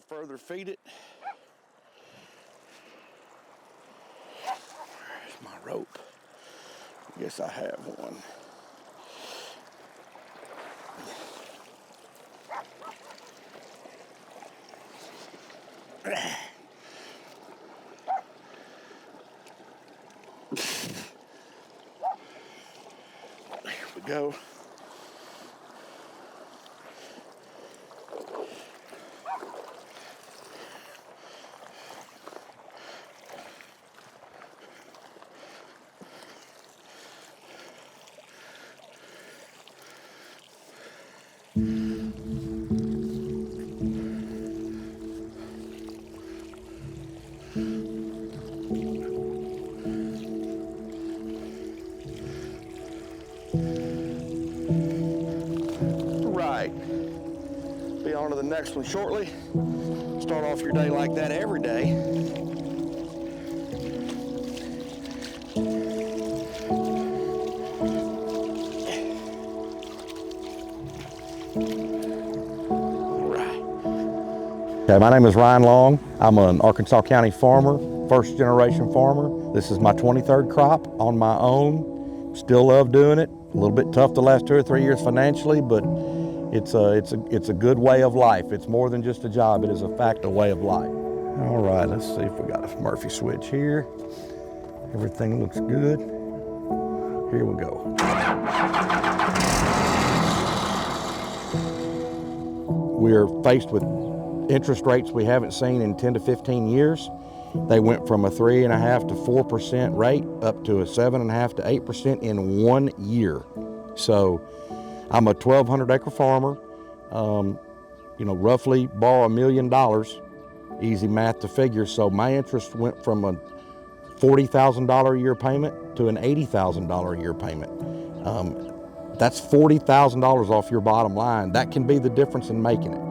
further feed it. Where's my rope? I guess I have one. There we go. Right. Be on to the next one shortly. Start off your day like that every day. Okay, my name is Ryan Long. I'm an Arkansas County farmer, first generation farmer. This is my 23rd crop on my own. Still love doing it. A little bit tough the last 2 or 3 years financially, but it's a good way of life. It's more than just a job. It is a fact, a way of life. All right, let's see if we got a Murphy switch here. Everything looks good. Here we go. We are faced with interest rates we haven't seen in 10 to 15 years. They went from a 3.5% to 4% rate up to a 7.5% to 8% in 1 year. So I'm a 1,200 acre farmer. Roughly borrow $1 million, easy math to figure. So my interest went from a $40,000 a year payment to an $80,000 a year payment. That's $40,000 off your bottom line. That can be the difference in making it.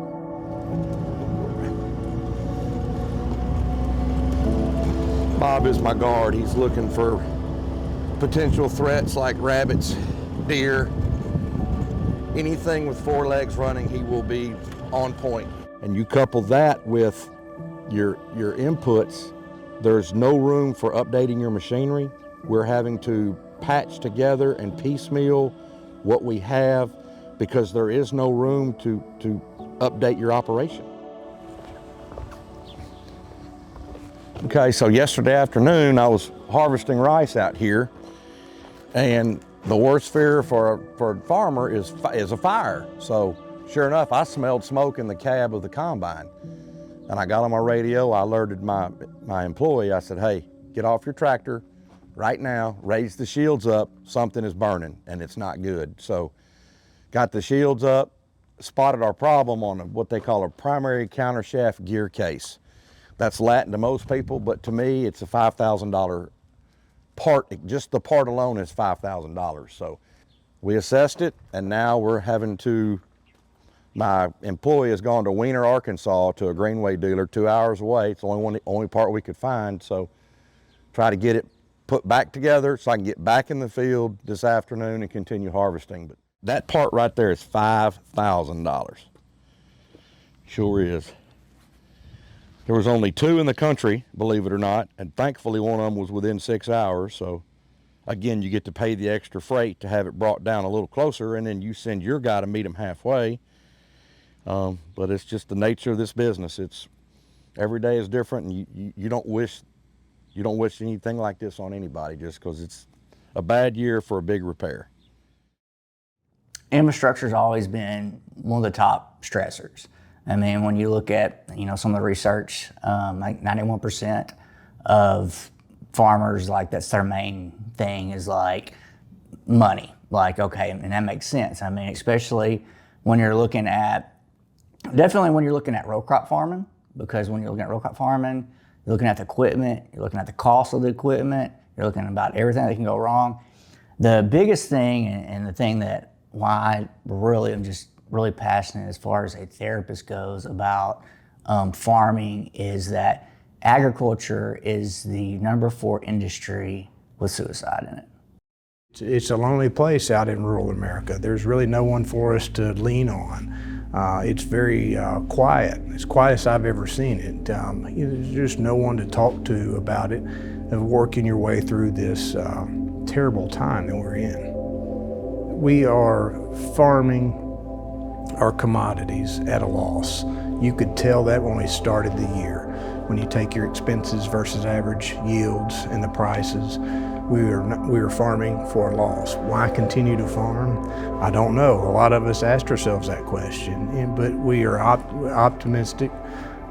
Bob is my guard. He's looking for potential threats like rabbits, deer, anything with 4 legs running, he will be on point. And you couple that with your inputs, there's no room for updating your machinery. We're having to patch together and piecemeal what we have because there is no room to update your operation. Okay, so yesterday afternoon I was harvesting rice out here, and the worst fear for a farmer is a fire. So sure enough, I smelled smoke in the cab of the combine, and I got on my radio. I alerted my employee. I said, "Hey, get off your tractor right now, raise the shields up, something is burning and it's not good." So got the shields up, spotted our problem on what they call a primary countershaft gear case. That's Latin to most people, but to me, it's a $5,000 part. Just the part alone is $5,000. So we assessed it, and now we're having to, my employee has gone to Weiner, Arkansas to a Greenway dealer 2 hours away. It's the only part we could find. So try to get it put back together so I can get back in the field this afternoon and continue harvesting. But that part right there is $5,000. Sure is. There was only 2 in the country, believe it or not, and thankfully one of them was within 6 hours. So again, you get to pay the extra freight to have it brought down a little closer, and then you send your guy to meet him halfway. But it's just the nature of this business. It's every day is different, and you don't wish anything like this on anybody just because it's a bad year for a big repair. Infrastructure's always been one of the top stressors. I mean, when you look at, some of the research, like 91% of farmers, like that's their main thing is like money. Like, okay, and that makes sense. I mean, especially when you're looking at, definitely when you're looking at row crop farming, because when you're looking at row crop farming, you're looking at the equipment, you're looking at the cost of the equipment, you're looking about everything that can go wrong. The biggest thing, and the thing that why I really am just really passionate as far as a therapist goes about farming is that agriculture is the number 4 industry with suicide in it. It's a lonely place out in rural America. There's really no one for us to lean on. It's very quiet, as quiet as I've ever seen it. There's just no one to talk to about it, of working your way through this terrible time that we're in. We are farming our commodities at a loss. You could tell that when we started the year. When you take your expenses versus average yields and the prices, we were farming for a loss. Why continue to farm? I don't know. A lot of us asked ourselves that question, but we are optimistic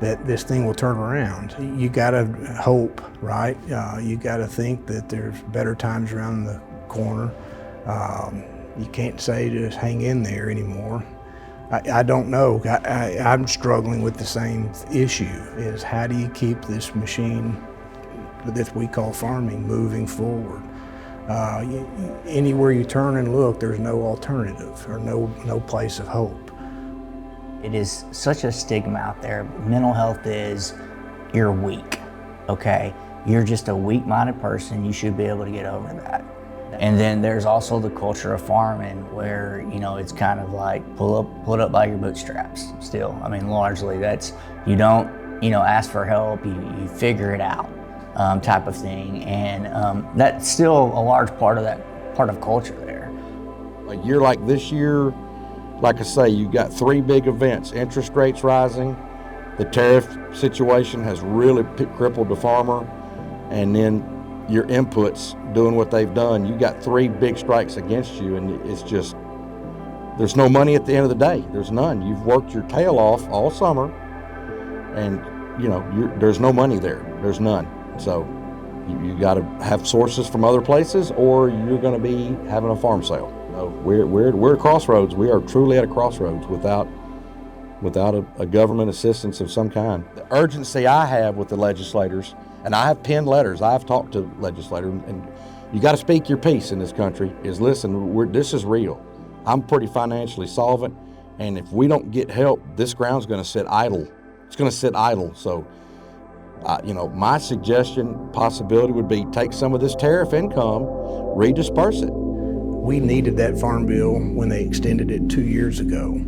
that this thing will turn around. You gotta hope, right? You gotta think that there's better times around the corner. You can't say just hang in there anymore. I don't know. I'm struggling with the same issue, is how do you keep this machine that we call farming moving forward? Anywhere you turn and look, there's no alternative or no place of hope. It is such a stigma out there. Mental health is, you're weak, okay? You're just a weak-minded person. You should be able to get over that. And then there's also the culture of farming where, it's kind of like pull it up by your bootstraps still. I mean, largely that's, you don't, ask for help, you figure it out type of thing. And that's still a large part of culture there. A year like this year, like I say, you got three big events: interest rates rising, the tariff situation has really crippled the farmer, and then your inputs doing what they've done. You got three big strikes against you, and it's just, there's no money at the end of the day. There's none. You've worked your tail off all summer, and there's no money there. There's none. So you got to have sources from other places, or you're going to be having a farm sale. We're at crossroads. We are truly at a crossroads without a government assistance of some kind. The urgency I have with the legislators, and I have penned letters, I've talked to legislators, and you got to speak your piece in this country, is listen, this is real. I'm pretty financially solvent, and if we don't get help, this ground's going to sit idle. It's going to sit idle. So, my suggestion, possibility would be take some of this tariff income, redisperse it. We needed that farm bill when they extended it 2 years ago.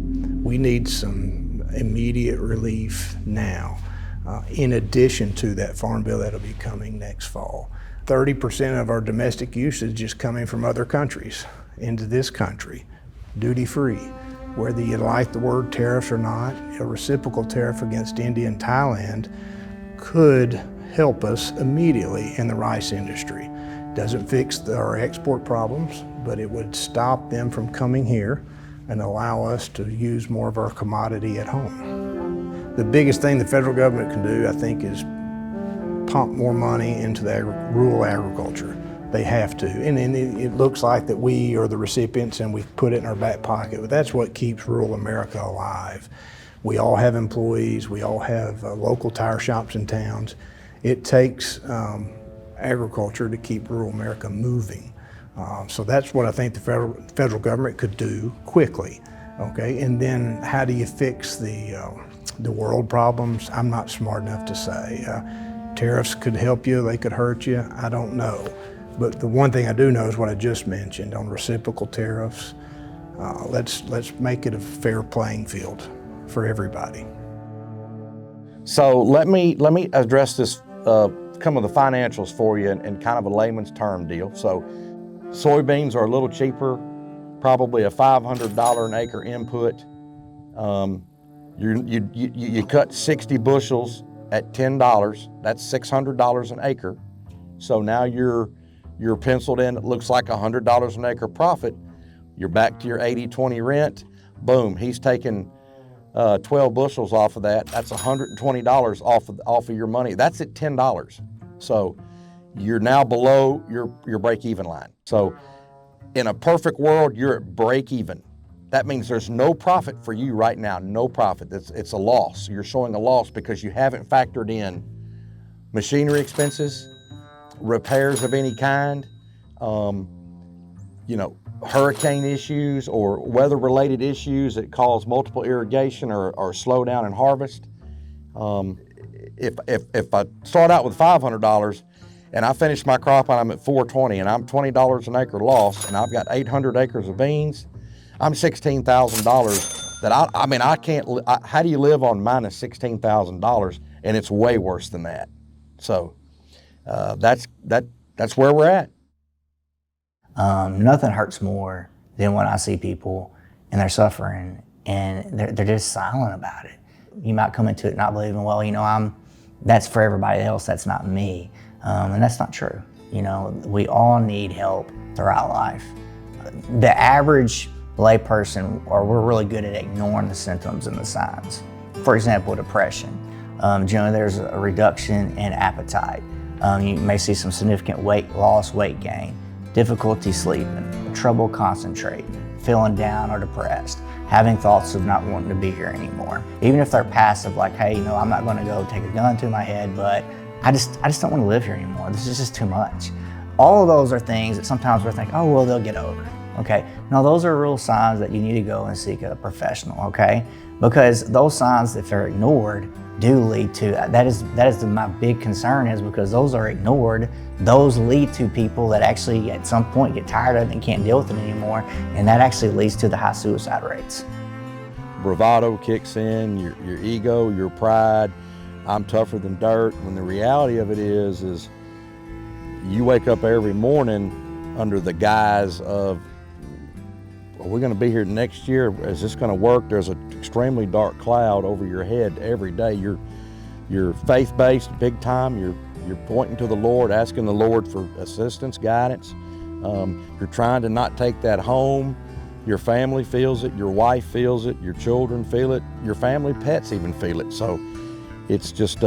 We need some immediate relief now. In addition to that farm bill that'll be coming next fall. 30% of our domestic usage is coming from other countries into this country, duty-free. Whether you like the word tariffs or not, a reciprocal tariff against India and Thailand could help us immediately in the rice industry. Doesn't fix our export problems, but it would stop them from coming here and allow us to use more of our commodity at home. The biggest thing the federal government can do, I think, is pump more money into the rural agriculture. They have to. And it looks like that we are the recipients and we put it in our back pocket, but that's what keeps rural America alive. We all have employees, we all have local tire shops in towns. It takes agriculture to keep rural America moving. So that's what I think the federal government could do quickly. Okay, and then how do you fix the world problems? I'm not smart enough to say. Tariffs could help you, they could hurt you, I don't know. But the one thing I do know is what I just mentioned on reciprocal tariffs. Let's make it a fair playing field for everybody. So let me address this, some of the financials for you in kind of a layman's term deal. So soybeans are a little cheaper, probably a $500 an acre input. You cut 60 bushels at $10, that's $600 an acre. So now you're penciled in, it looks like $100 an acre profit. You're back to your 80-20 rent. Boom, he's taking 12 bushels off of that. That's $120 off of your money. That's at $10. So you're now below your break-even line. So in a perfect world, you're at break-even. That means there's no profit for you right now, no profit. It's a loss. You're showing a loss because you haven't factored in machinery expenses, repairs of any kind, hurricane issues or weather-related issues that cause multiple irrigation or slow down in harvest. If I start out with $500 and I finish my crop and I'm at $420 and I'm $20 an acre loss and I've got 800 acres of beans, I'm $16,000 that I mean, I can't, how do you live on minus $16,000? And it's way worse than that. So that's where we're at. Nothing hurts more than when I see people and they're suffering and they're just silent about it. You might come into it not believing, well, you know, that's for everybody else, that's not me. And that's not true. You know, we all need help throughout life. The average layperson, or we're really good at ignoring the symptoms and the signs. For example, depression. Generally, there's a reduction in appetite. You may see some significant weight loss, weight gain, difficulty sleeping, trouble concentrating, feeling down or depressed, having thoughts of not wanting to be here anymore. Even if they're passive, like, hey, you know, I'm not going to go take a gun to my head, but I just don't want to live here anymore. This is just too much. All of those are things that sometimes we're thinking, oh, well, they'll get over. Okay, now those are real signs that you need to go and seek a professional, okay? Because those signs, if they're ignored, do lead to, that is my big concern, is because those are ignored, those lead to people that actually at some point get tired of it and can't deal with it anymore, and that actually leads to the high suicide rates. Bravado kicks in, your ego, your pride, I'm tougher than dirt, when the reality of it is you wake up every morning under the guise of, are we going to be here next year? Is this going to work? There's an extremely dark cloud over your head every day. You're faith-based, big time. You're pointing to the Lord, asking the Lord for assistance, guidance. You're trying to not take that home. Your family feels it. Your wife feels it. Your children feel it. Your family pets even feel it. So it's just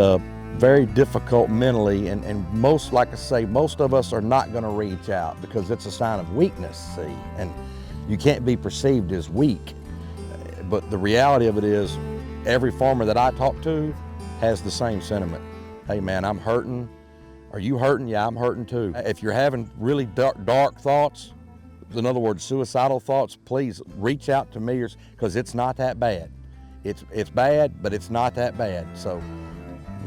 very difficult mentally. And most, like I say, most of us are not going to reach out because it's a sign of weakness, see? And you can't be perceived as weak. But the reality of it is, every farmer that I talk to has the same sentiment. Hey man, I'm hurting. Are you hurting? Yeah, I'm hurting too. If you're having really dark thoughts, in other words, suicidal thoughts, please reach out to me, because it's not that bad. It's bad, but it's not that bad. So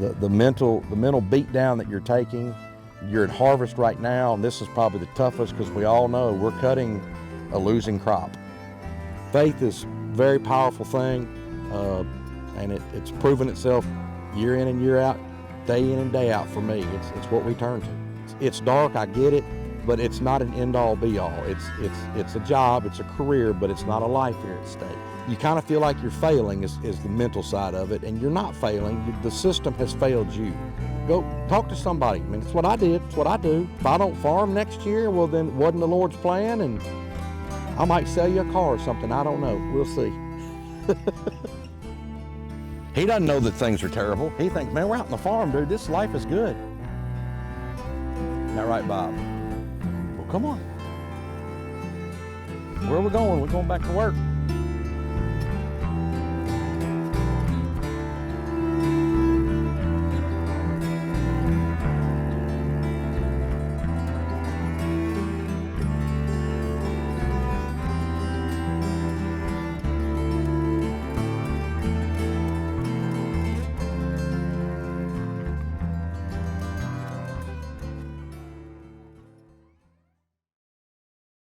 the mental beat down that you're taking, you're at harvest right now, and this is probably the toughest, because we all know we're cutting a losing crop. Faith is a very powerful thing, and it's proven itself year in and year out, day in and day out for me. It's what we turn to. It's dark, I get it, but it's not an end-all be-all. It's a job, it's a career, but it's not a life here at stake. You kind of feel like you're failing is the mental side of it, and you're not failing. The system has failed you. Go talk to somebody. I mean, it's what I did, it's what I do. If I don't farm next year, well then it wasn't the Lord's plan, and I might sell you a car or something, I don't know, we'll see. He doesn't know that things are terrible. He thinks, man, we're out on the farm, dude, this life is good. Isn't that right, Bob? Well, come on. Where are we going? We're going back to work.